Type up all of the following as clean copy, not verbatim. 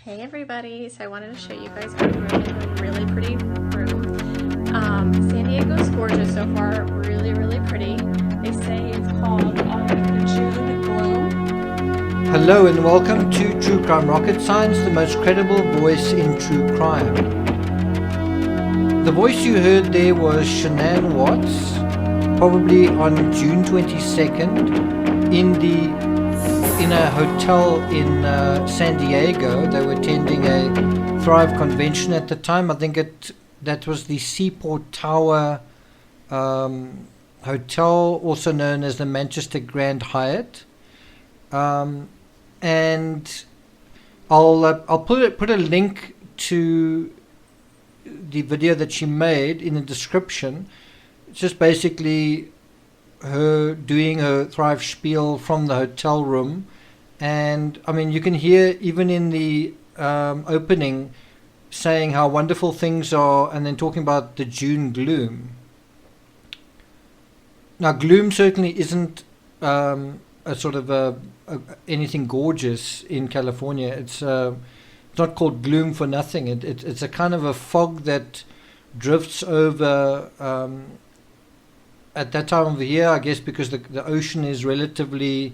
Hey everybody, so I wanted to show you guys our really pretty room. San Diego's gorgeous so far, really pretty. They say it's called the June Gloom. Hello and welcome to True Crime Rocket Science, the most credible voice in true crime. The voice you heard there was Shanann Watts, probably on June 22nd in a hotel in San Diego. They were attending a Thrive convention at the time. I think that was the Seaport Tower Hotel, also known as the Manchester Grand Hyatt. And I'll put a link to the video that she made in the description. It's just basically her doing her Thrive spiel from the hotel room, and I mean you can hear even in the opening saying how wonderful things are, and then talking about the June gloom. Now, gloom certainly isn't a sort of anything gorgeous in California. It's not called gloom for nothing. It's a kind of a fog that drifts over at that time of the year, I guess, because the ocean is relatively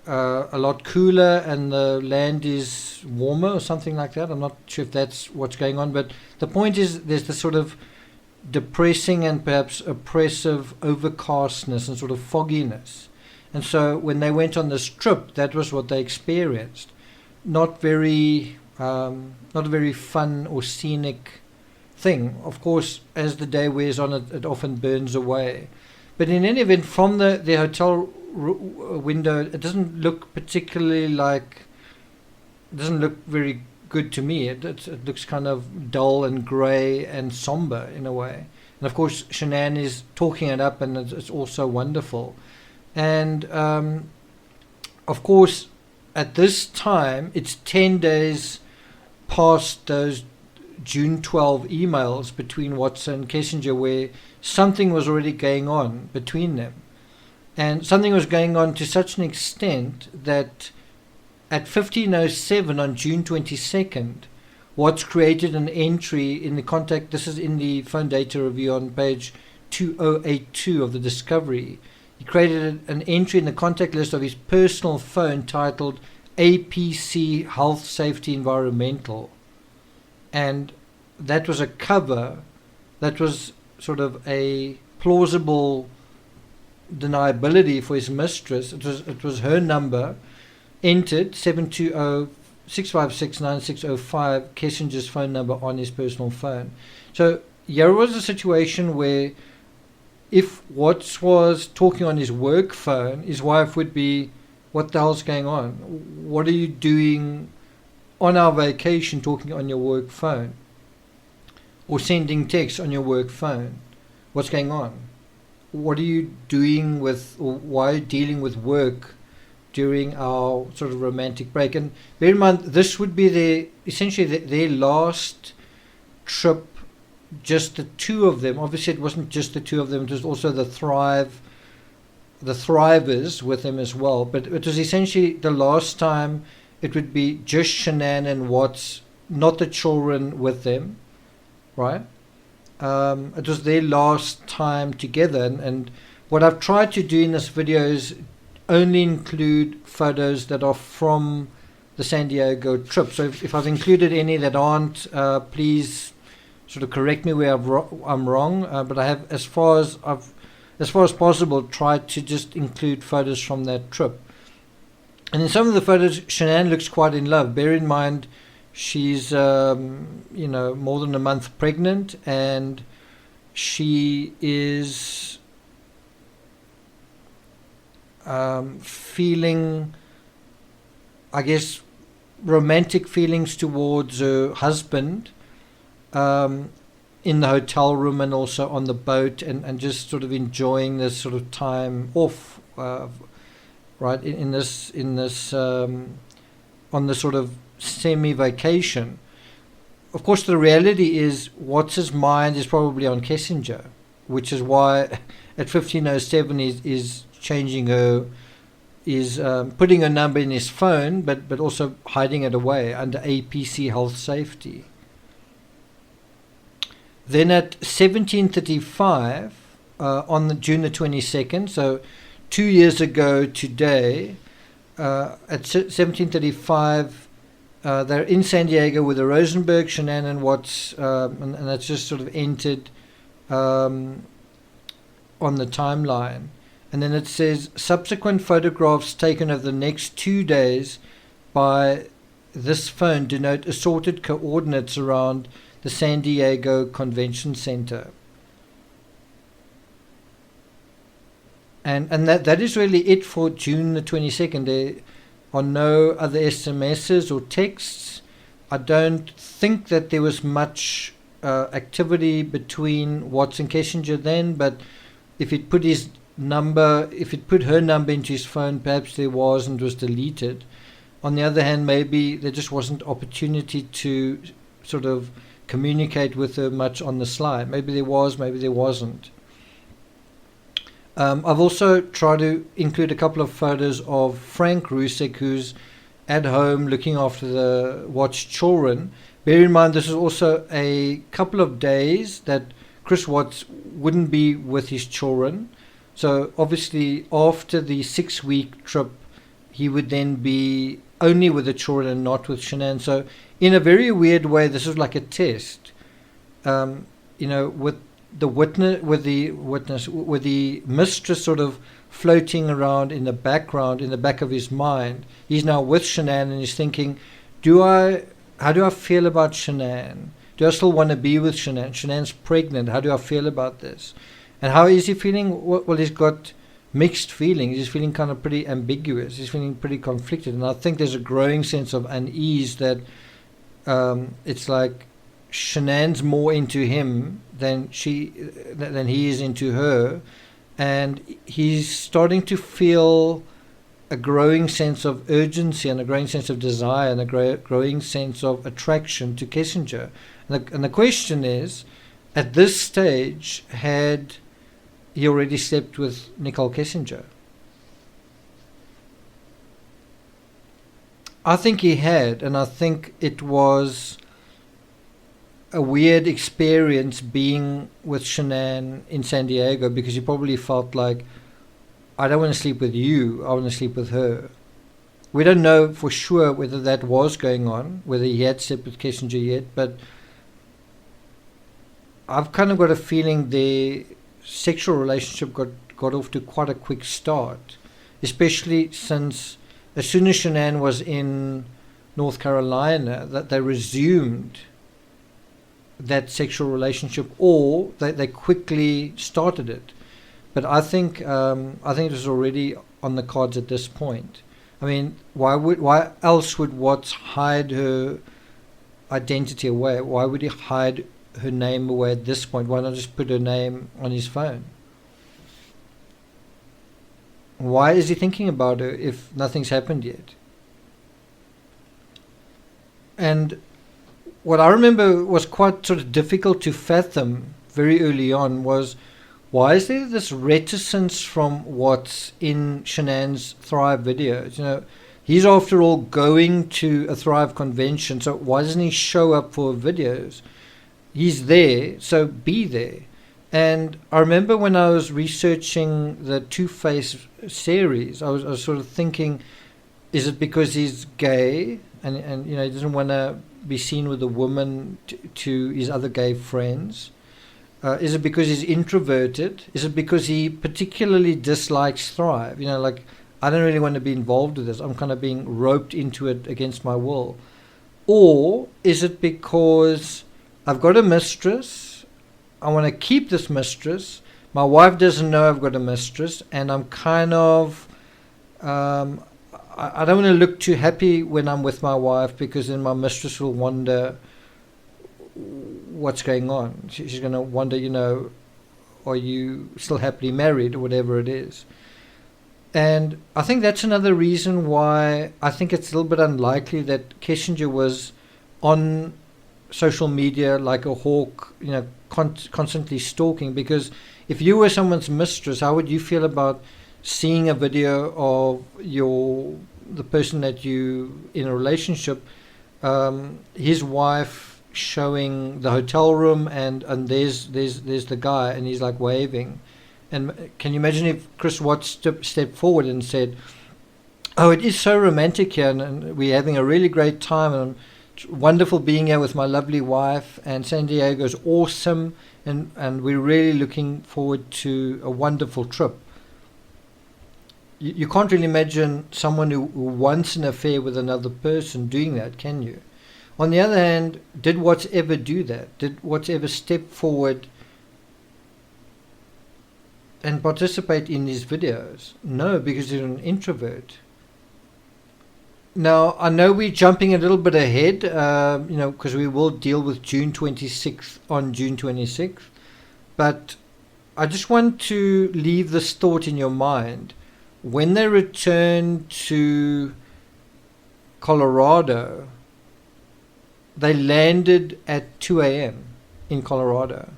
a lot cooler and the land is warmer or something like that. I'm not sure if that's what's going on, but the point is there's this sort of depressing and perhaps oppressive overcastness and sort of fogginess. And so when they went on this trip, that was what they experienced. Not a very fun or scenic thing. Of course, as the day wears on, it often burns away. But in any event, from the hotel window, it doesn't look very good to me. It looks kind of dull and grey and somber in a way. And of course, Shanann is talking it up, and it's also wonderful. And of course, at this time, it's 10 days past those June 12 emails between Watson and Kissinger, where something was already going on between them. And something was going on to such an extent that at 15:07 on June 22nd, Watts created an entry in the contact. This is in the phone data review on page 2082 of the Discovery. He created an entry in the contact list of his personal phone titled APC Health Safety Environmental. And that was a cover that was sort of a plausible deniability for his mistress. It was her number, entered 720-656-9605, Kissinger's phone number on his personal phone. So here was a situation where if Watts was talking on his work phone, his wife would be, what the hell's going on? What are you doing on our vacation talking on your work phone? Or sending texts on your work phone? What's going on? What are you doing with, or why are you dealing with work during our sort of romantic break? And bear in mind, this would be essentially their last trip, just the two of them. Obviously, it wasn't just the two of them, it was also the Thrivers with them as well. But it was essentially the last time it would be just Shanann and Watts, not the children with them, right? It was their last time together. And what I've tried to do in this video is only include photos that are from the San Diego trip. So if I've included any that aren't, please sort of correct me where I'm wrong. But I have, as far as possible, tried to just include photos from that trip. And in some of the photos, Shanann looks quite in love. Bear in mind, she's more than a month pregnant, and she is feeling, I guess, romantic feelings towards her husband in the hotel room and also on the boat, and just sort of enjoying this sort of time off, right, in this on this sort of semi-vacation. Of course, the reality is Watts's mind is probably on Kissinger, which is why at 15:07 is changing her putting a number in his phone, but also hiding it away under APC health safety. Then at 17:35 on June the 22nd, so 2 years ago today, at 17:35, they're in San Diego with the Rosenberg, Shanann and Watts, and that's just sort of entered on the timeline. And then it says, subsequent photographs taken over the next 2 days by this phone denote assorted coordinates around the San Diego Convention Center. And that is really it for June the 22nd. There are no other SMSs or texts. I don't think that there was much activity between Watts and Kissinger then, but if he'd put her number into his phone, perhaps there was, and it was deleted. On the other hand, maybe there just wasn't opportunity to sort of communicate with her much on the sly. Maybe there was, maybe there wasn't. I've also tried to include a couple of photos of Frank Rusek, who's at home looking after the Watts children. Bear in mind, this is also a couple of days that Chris Watts wouldn't be with his children. So obviously after the 6-week trip, he would then be only with the children and not with Shanann. So in a very weird way, this is like a test. With the mistress sort of floating around in the background, in the back of his mind. He's now with Shanann and he's thinking, how do I feel about Shanann? Do I still want to be with Shanann? Shanann's pregnant. How do I feel about this? And how is he feeling? Well, he's got mixed feelings. He's feeling kind of pretty ambiguous. He's feeling pretty conflicted. And I think there's a growing sense of unease that it's like Shanann's more into him than he is into her, and he's starting to feel a growing sense of urgency and a growing sense of desire and a growing sense of attraction to Kissinger. And the question is, at this stage, had he already slept with Nicole Kissinger? I think he had, and I think it was a weird experience being with Shanann in San Diego, because he probably felt like, I don't want to sleep with you, I want to sleep with her. We don't know for sure whether that was going on, whether he had slept with Kissinger yet, but I've kind of got a feeling their sexual relationship got off to quite a quick start, especially since as soon as Shanann was in North Carolina, that they resumed that sexual relationship, or they quickly started it. But I think it was already on the cards at this point. I mean, why else would Watts hide her identity away? Why would he hide her name away at this point? Why not just put her name on his phone? Why is he thinking about her if nothing's happened yet? And what I remember was quite sort of difficult to fathom very early on was, why is there this reticence from Watts in Shanann's Thrive videos? He's after all going to a Thrive convention, so why doesn't he show up for videos? He's there, so be there. And I remember when I was researching the Two-Face series, I was sort of thinking, is it because he's gay and he doesn't want to be seen with a woman to his other gay friends? Is it because he's introverted? Is it because he particularly dislikes Thrive? I don't really want to be involved with this. I'm kind of being roped into it against my will. Or is it because I've got a mistress, I want to keep this mistress, my wife doesn't know I've got a mistress, and I'm kind of I don't want to look too happy when I'm with my wife, because then my mistress will wonder what's going on. She's going to wonder, are you still happily married, or whatever it is. And I think that's another reason why I think it's a little bit unlikely that Kissinger was on social media like a hawk, constantly stalking. Because if you were someone's mistress, how would you feel about seeing a video of the person that you in a relationship, his wife showing the hotel room, and there's the guy, and he's like waving. And can you imagine if Chris Watts stepped forward and said, "Oh, it is so romantic here, and we're having a really great time, and it's wonderful being here with my lovely wife, and San Diego's awesome, and we're really looking forward to a wonderful trip." You can't really imagine someone who wants an affair with another person doing that, can you? On the other hand, did Watts ever do that? Did Watts ever step forward and participate in these videos? No, because he's an introvert. Now, I know we're jumping a little bit ahead, because we will deal with June 26th on June 26th. But I just want to leave this thought in your mind. When they returned to Colorado, they landed at 2 a.m. in Colorado.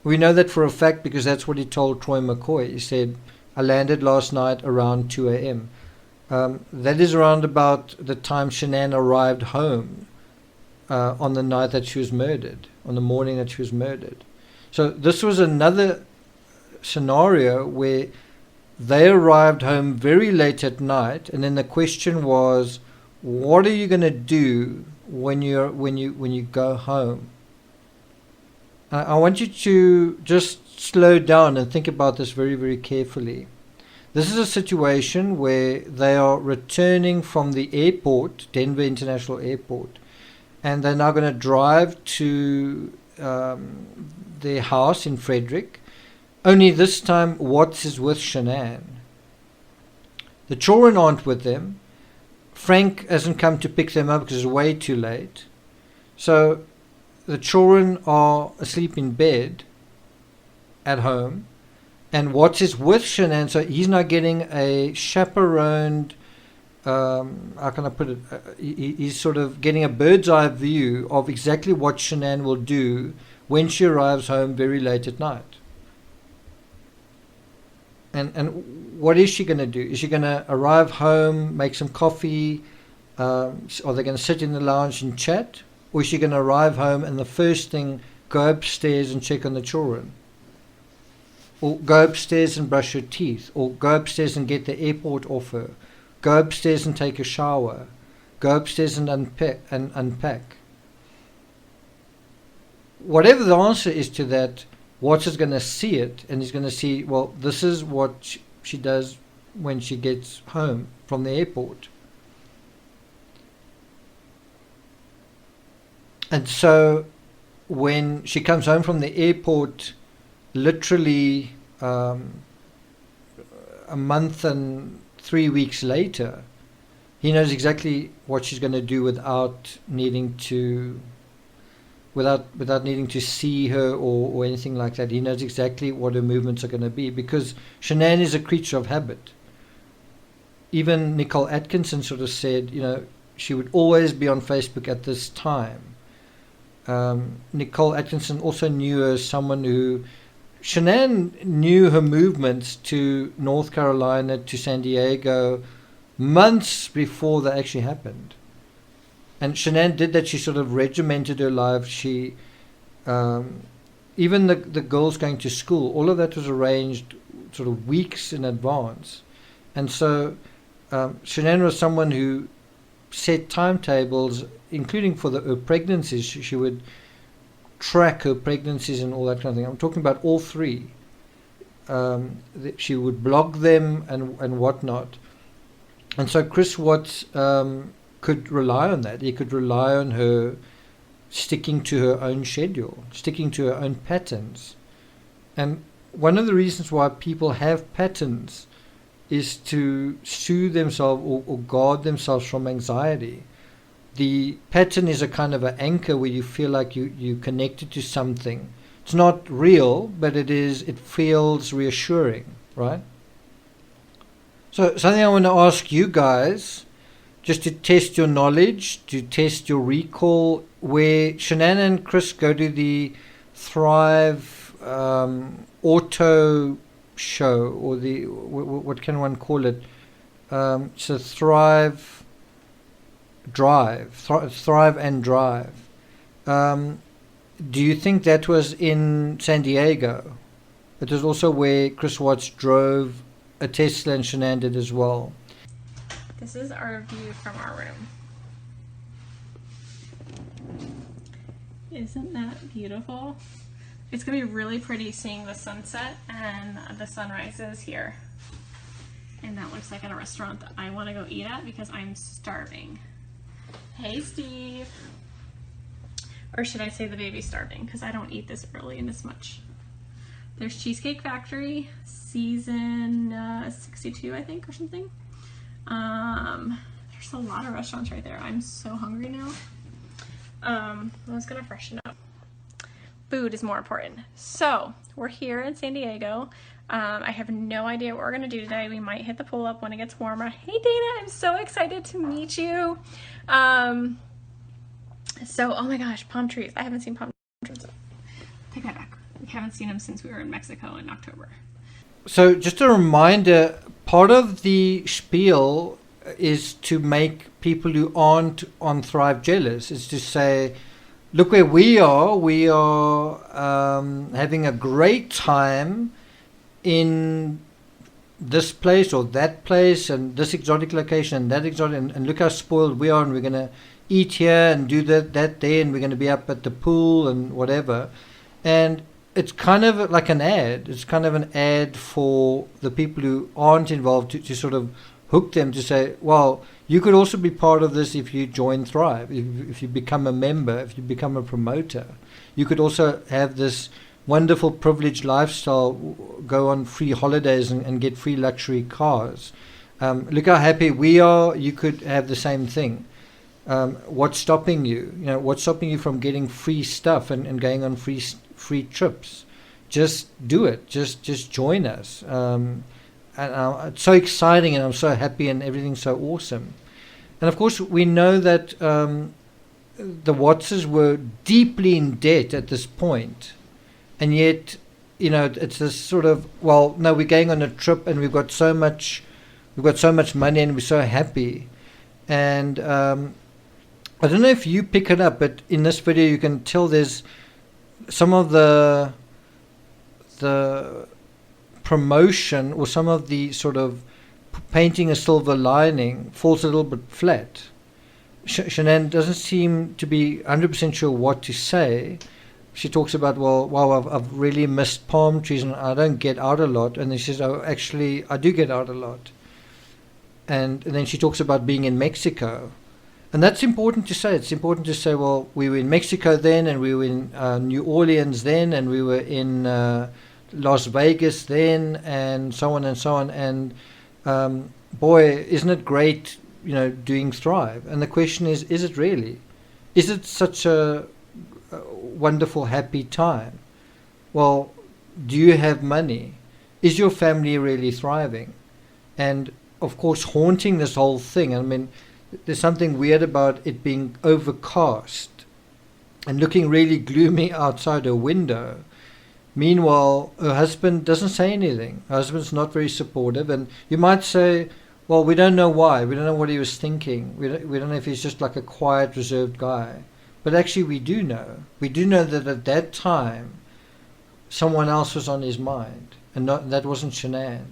We know that for a fact because that's what he told Troy McCoy. He said, "I landed last night around 2 a.m." That is around about the time Shanann arrived home on the night that she was murdered, on the morning that she was murdered. So this was another scenario where they arrived home very late at night, and then the question was, what are you going to do when you go home? I want you to just slow down and think about this very, very carefully. This is a situation where they are returning from the airport, Denver International Airport, and they're now going to drive to their house in Frederick. Only this time, Watts is with Shanann. The children aren't with them. Frank hasn't come to pick them up because it's way too late. So the children are asleep in bed at home, and Watts is with Shanann, so he's now getting a chaperoned, how can I put it, he's sort of getting a bird's eye view of exactly what Shanann will do when she arrives home very late at night. And what is she going to do? Is she going to arrive home, make some coffee? Are they going to sit in the lounge and chat? Or is she going to arrive home and the first thing, go upstairs and check on the children? Or go upstairs and brush her teeth? Or go upstairs and get the airport off her? Go upstairs and take a shower? Go upstairs and unpack? Whatever the answer is to that, Watts is going to see it, and he's going to see, well, this is what she does when she gets home from the airport. And so when she comes home from the airport, literally a month and 3 weeks later, he knows exactly what she's going to do without needing to see her or anything like that. He knows exactly what her movements are going to be, because Shanann is a creature of habit. Even Nicole Atkinson sort of said, she would always be on Facebook at this time. Nicole Atkinson also knew her as someone who, Shanann knew her movements to North Carolina, to San Diego, months before they actually happened. And Shanann did that. She sort of regimented her life. She, even the girls going to school, all of that was arranged sort of weeks in advance. And so Shanann was someone who set timetables, including for her pregnancies. She would track her pregnancies and all that kind of thing. I'm talking about all three. She would blog them and whatnot. And so Chris Watts could rely on that. He could rely on her sticking to her own schedule, sticking to her own patterns. And one of the reasons why people have patterns is to soothe themselves or guard themselves from anxiety. The pattern is a kind of an anchor where you feel like you connected to something. It's not real, but it feels reassuring, right? So something I want to ask you guys, just to test your knowledge, to test your recall, where Shanann and Chris go to the Thrive auto show, or the what can one call it? It's a Thrive Drive, Thrive and Drive. Do you think that was in San Diego? It was also where Chris Watts drove a Tesla, and Shanann did as well. This is our view from our room. Isn't that beautiful? It's gonna be really pretty seeing the sunset and the sunrises here. And that looks like at a restaurant that I want to go eat at because I'm starving. Hey, Steve. Or should I say the baby's starving, because I don't eat this early and this much. There's Cheesecake Factory, season 62, I think, or something. There's a lot of restaurants right there. I'm so hungry now. I was gonna freshen up. Food is more important. So we're here in San Diego. I have no idea what we're gonna do today. We might hit the pool up when it gets warmer. Hey Dana, I'm so excited to meet you. So, oh my gosh, palm trees. I haven't seen palm trees. Take that back. We haven't seen them since we were in Mexico in October. So just a reminder, part of the spiel is to make people who aren't on Thrive jealous. Is to say, look where we are. We are having a great time in this place or that place and this exotic location and that exotic, and look how spoiled we are, and we're going to eat here and do that there, and we're going to be up at the pool and whatever. And it's kind of like an ad. It's kind of an ad for the people who aren't involved to sort of hook them to say, well, you could also be part of this if you join Thrive, if you become a member, if you become a promoter. You could also have this wonderful privileged lifestyle, go on free holidays and get free luxury cars. Look how happy we are. You could have the same thing. What's stopping you? You know, what's stopping you from getting free stuff and going on free trips? Just do it. Just join us. And it's so exciting, and I'm so happy, and everything's so awesome. And of course, we know that the Wattses were deeply in debt at this point, and yet, you know, it's this sort of, well, no, we're going on a trip, and we've got so much money, and we're so happy. And I don't know if you pick it up, but in this video you can tell there's some of the promotion, or some of the sort of painting a silver lining falls a little bit flat. Shanann doesn't seem to be 100% sure what to say. She talks about, well, wow, I've really missed palm trees and I don't get out a lot. And then she says, oh, actually, I do get out a lot. And then she talks about being in Mexico. And that's important to say. It's important to say, well, we were in Mexico then, and we were in New Orleans then, and we were in Las Vegas then, and so on and so on. And boy, isn't it great, you know, doing Thrive? And the question is it really? Is it such a wonderful, happy time? Well, do you have money? Is your family really thriving? And of course, haunting this whole thing, I mean, there's something weird about it being overcast and looking really gloomy outside her window. Meanwhile, her husband doesn't say anything. Her husband's not very supportive. And you might say, well, we don't know why. We don't know what he was thinking. We don't know if he's just like a quiet, reserved guy. But actually, we do know. We do know that at that time, someone else was on his mind. And that wasn't Shanann.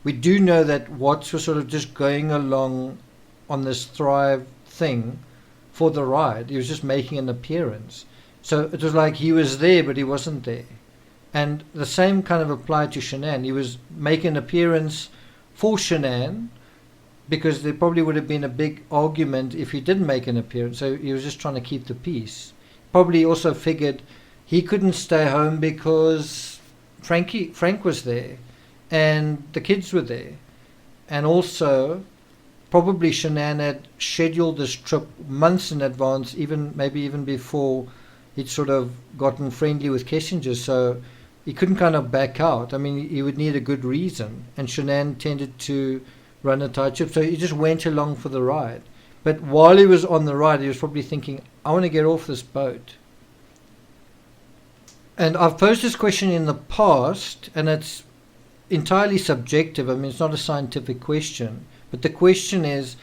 We do know that Watts was sort of just going along on this Thrive thing for the ride. He was just making an appearance. So it was like he was there, but he wasn't there. And the same kind of applied to Shanann. He was making an appearance for Shanann, because there probably would have been a big argument if he didn't make an appearance. So he was just trying to keep the peace. Probably also figured he couldn't stay home because Frank was there and the kids were there. And also, probably Shanann had scheduled this trip months in advance, maybe even before he'd sort of gotten friendly with Kissinger. So he couldn't kind of back out. I mean, he would need a good reason. And Shanann tended to run a tight ship. So he just went along for the ride. But while he was on the ride, he was probably thinking, I want to get off this boat. And I've posed this question in the past, and it's entirely subjective. I mean, it's not a scientific question, but the question is,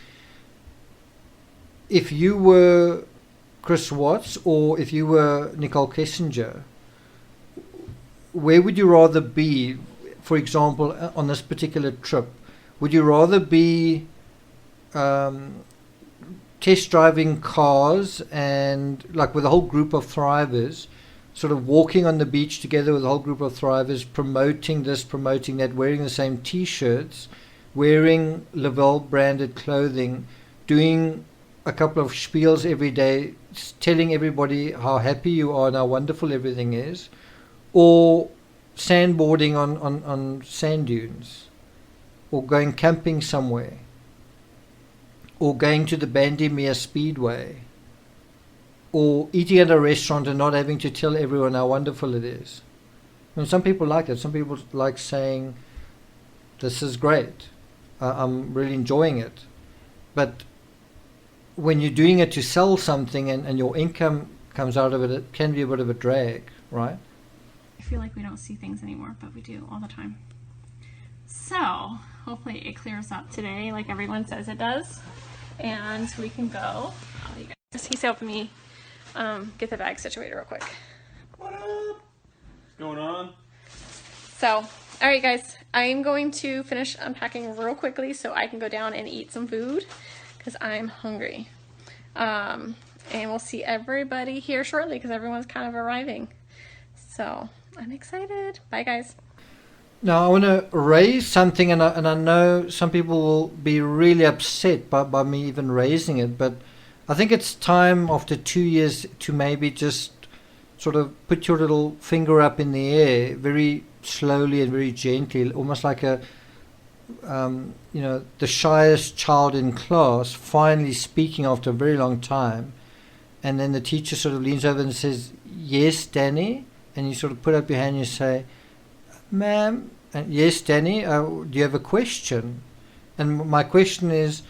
if you were Chris Watts or if you were Nicole Kessinger, where would you rather be? For example, on this particular trip, would you rather be test driving cars and like with a whole group of thrivers, sort of walking on the beach together with a whole group of thrivers, promoting this, promoting that, wearing the same t-shirts, wearing Lavelle branded clothing, doing a couple of spiels every day, telling everybody how happy you are and how wonderful everything is, or sandboarding on sand dunes, or going camping somewhere, or going to the Bandimere Speedway, or eating at a restaurant and not having to tell everyone how wonderful it is. I mean, some people like it. Some people like saying, this is great. I'm really enjoying it. But when you're doing it to sell something and your income comes out of it, it can be a bit of a drag, right? I feel like we don't see things anymore, but we do all the time. So hopefully it clears up today like everyone says it does. And we can go. Oh, you guys, he's helping me get the bag situated real quick. What up? What's going on? So, alright guys, I'm going to finish unpacking real quickly so I can go down and eat some food because I'm hungry. And we'll see everybody here shortly because everyone's kind of arriving. So, I'm excited. Bye guys. Now I want to raise something, and I know some people will be really upset by me even raising it, but I think it's time after 2 years to maybe just sort of put your little finger up in the air very slowly and very gently, almost like a, the shyest child in class finally speaking after a very long time, and then the teacher sort of leans over and says, "Yes, Danny," and you sort of put up your hand and you say, "Ma'am," and "Yes, Danny, do you have a question?" And my question is,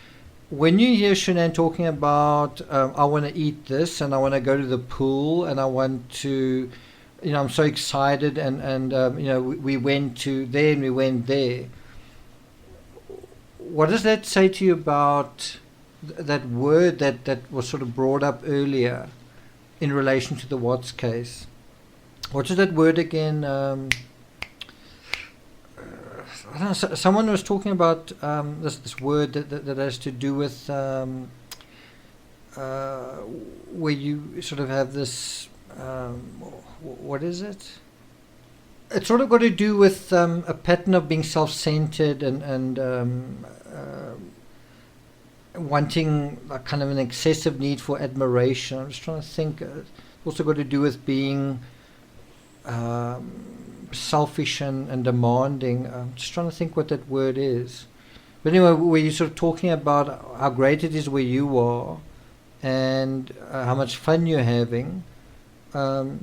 when you hear Shanann talking about, I want to eat this and I want to go to the pool and I want to, I'm so excited and we went to there and we went there. What does that say to you about that word that was sort of brought up earlier in relation to the Watts case? What is that word again? I don't know, someone was talking about this word that has to do with where you sort of have this, what is it? It's sort of got to do with a pattern of being self-centered and wanting a kind of an excessive need for admiration. I'm just trying to think. It's also got to do with being selfish and demanding. I'm just trying to think what that word is. But anyway, where you're sort of talking about how great it is where you are and how much fun you're having, do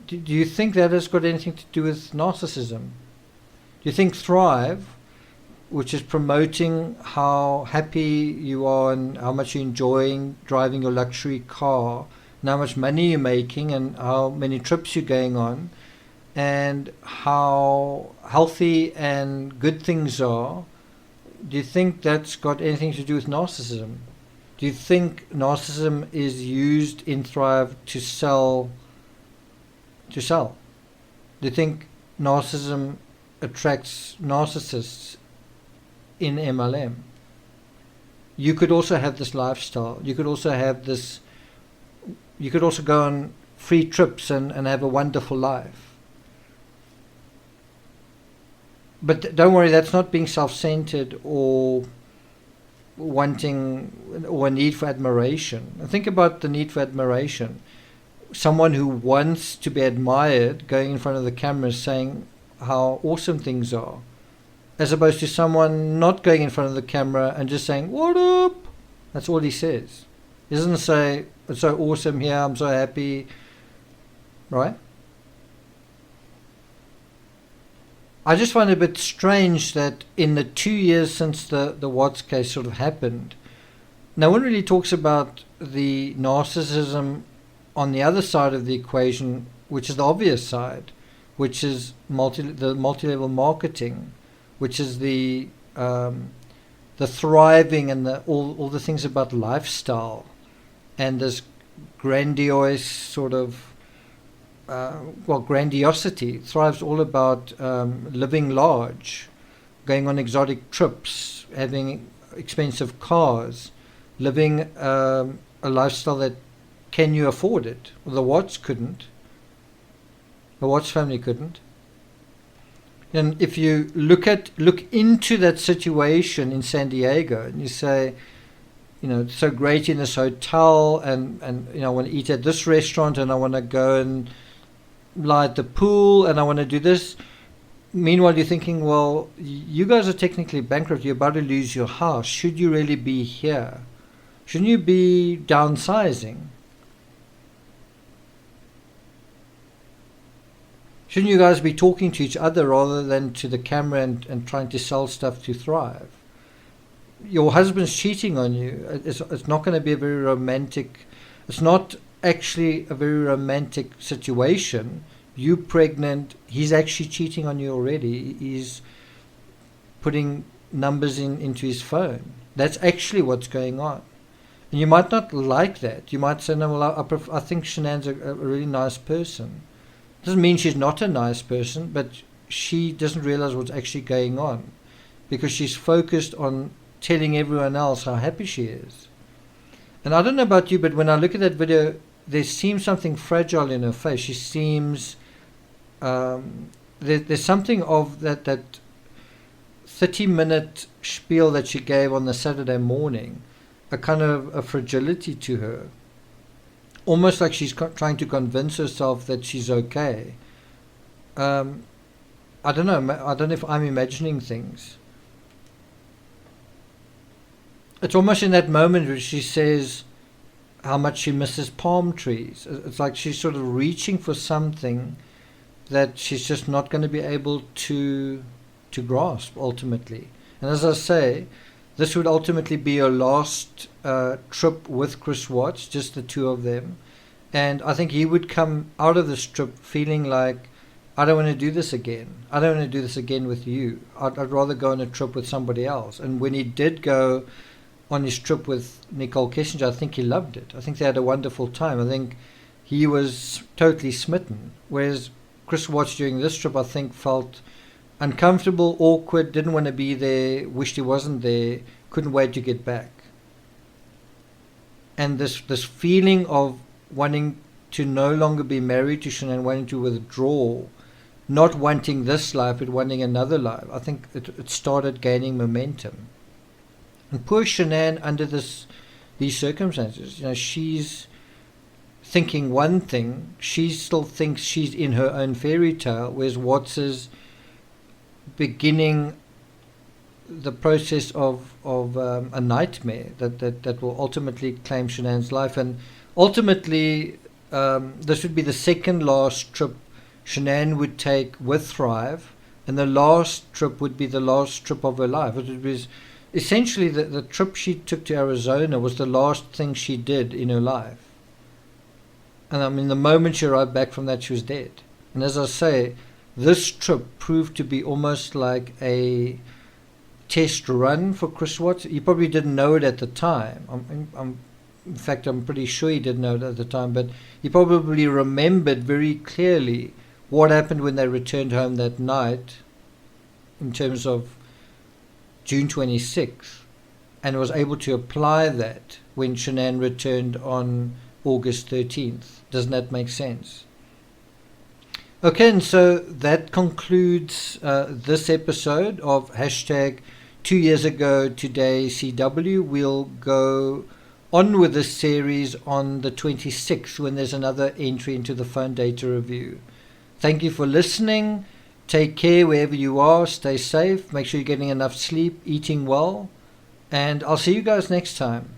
you think that has got anything to do with narcissism? Do you think Thrive, which is promoting how happy you are and how much you're enjoying driving your luxury car, and how much money you're making and how many trips you're going on, and how healthy and good things are, do you think that's got anything to do with narcissism? Do you think narcissism is used in Thrive to sell? Do you think narcissism attracts narcissists in MLM? You could also have this lifestyle. You could also have this. You could also go on free trips and have a wonderful life. But don't worry, that's not being self-centered or wanting or a need for admiration. And think about the need for admiration. Someone who wants to be admired going in front of the camera saying how awesome things are, as opposed to someone not going in front of the camera and just saying, "What up?" That's all he says. He doesn't say, "It's so awesome here, I'm so happy," right? I just find it a bit strange that in the 2 years since the Watts case sort of happened, no one really talks about the narcissism on the other side of the equation, which is the obvious side, which is the multi-level marketing, which is the thriving and all the things about lifestyle, and this grandiose sort of grandiosity. Thrive's all about living large, going on exotic trips, having expensive cars, living a lifestyle that, can you afford it? Well, the Watts couldn't. The Watts family couldn't. And if you look into that situation in San Diego, and you say, it's so great in this hotel, and I want to eat at this restaurant, and I want to go and lie at the pool, and I want to do this. Meanwhile, you're thinking, well, you guys are technically bankrupt. You're about to lose your house. Should you really be here? Shouldn't you be downsizing? Shouldn't you guys be talking to each other rather than to the camera and trying to sell stuff to thrive? Your husband's cheating on you. It's not going to be a very romantic. It's not actually a very romantic situation. You pregnant. He's actually cheating on you already. He's putting numbers into his phone. That's actually what's going on. And you might not like that. You might say, no, well, I think Shanann's a really nice person. Doesn't mean she's not a nice person, but she doesn't realize what's actually going on because she's focused on telling everyone else how happy she is. And I don't know about you, but when I look at that video, there seems something fragile in her face. She seems there's something of that 30-minute spiel that she gave on the Saturday morning, a kind of a fragility to her. Almost like she's trying to convince herself that she's okay. I don't know. I don't know if I'm imagining things. It's almost in that moment where she says how much she misses palm trees. It's like she's sort of reaching for something that she's just not going to be able to grasp ultimately. And as I say, this would ultimately be her last trip with Chris Watts, just the two of them. And I think he would come out of this trip feeling like, I don't want to do this again. I don't want to do this again with you. I'd rather go on a trip with somebody else. And when he did go on his trip with Nicole Kessinger, I think he loved it. I think they had a wonderful time. I think he was totally smitten. Whereas Chris Watts during this trip, I think, felt uncomfortable, awkward, didn't want to be there, wished he wasn't there, couldn't wait to get back. And this feeling of wanting to no longer be married to Shanann, wanting to withdraw, not wanting this life but wanting another life, I think it started gaining momentum. And poor Shanann, under these circumstances, she's thinking one thing, she still thinks she's in her own fairy tale, whereas Watts is beginning the process of a nightmare that will ultimately claim Shanann's life. And ultimately, this would be the second last trip Shanann would take with Thrive, and the last trip would be the last trip of her life. It was essentially the trip she took to Arizona was the last thing she did in her life. And I mean, the moment she arrived back from that, she was dead. And as I say, this trip proved to be almost like a test run for Chris Watts. He probably didn't know it at the time. In fact, I'm pretty sure he didn't know it at the time, but he probably remembered very clearly what happened when they returned home that night in terms of June 26th, and was able to apply that when Shanann returned on August 13th. Doesn't that make sense? Okay, and so that concludes this episode of hashtag 2 years ago today CW. We'll go on with this series on the 26th when there's another entry into the phone data review. Thank you for listening. Take care wherever you are. Stay safe. Make sure you're getting enough sleep, eating well. And I'll see you guys next time.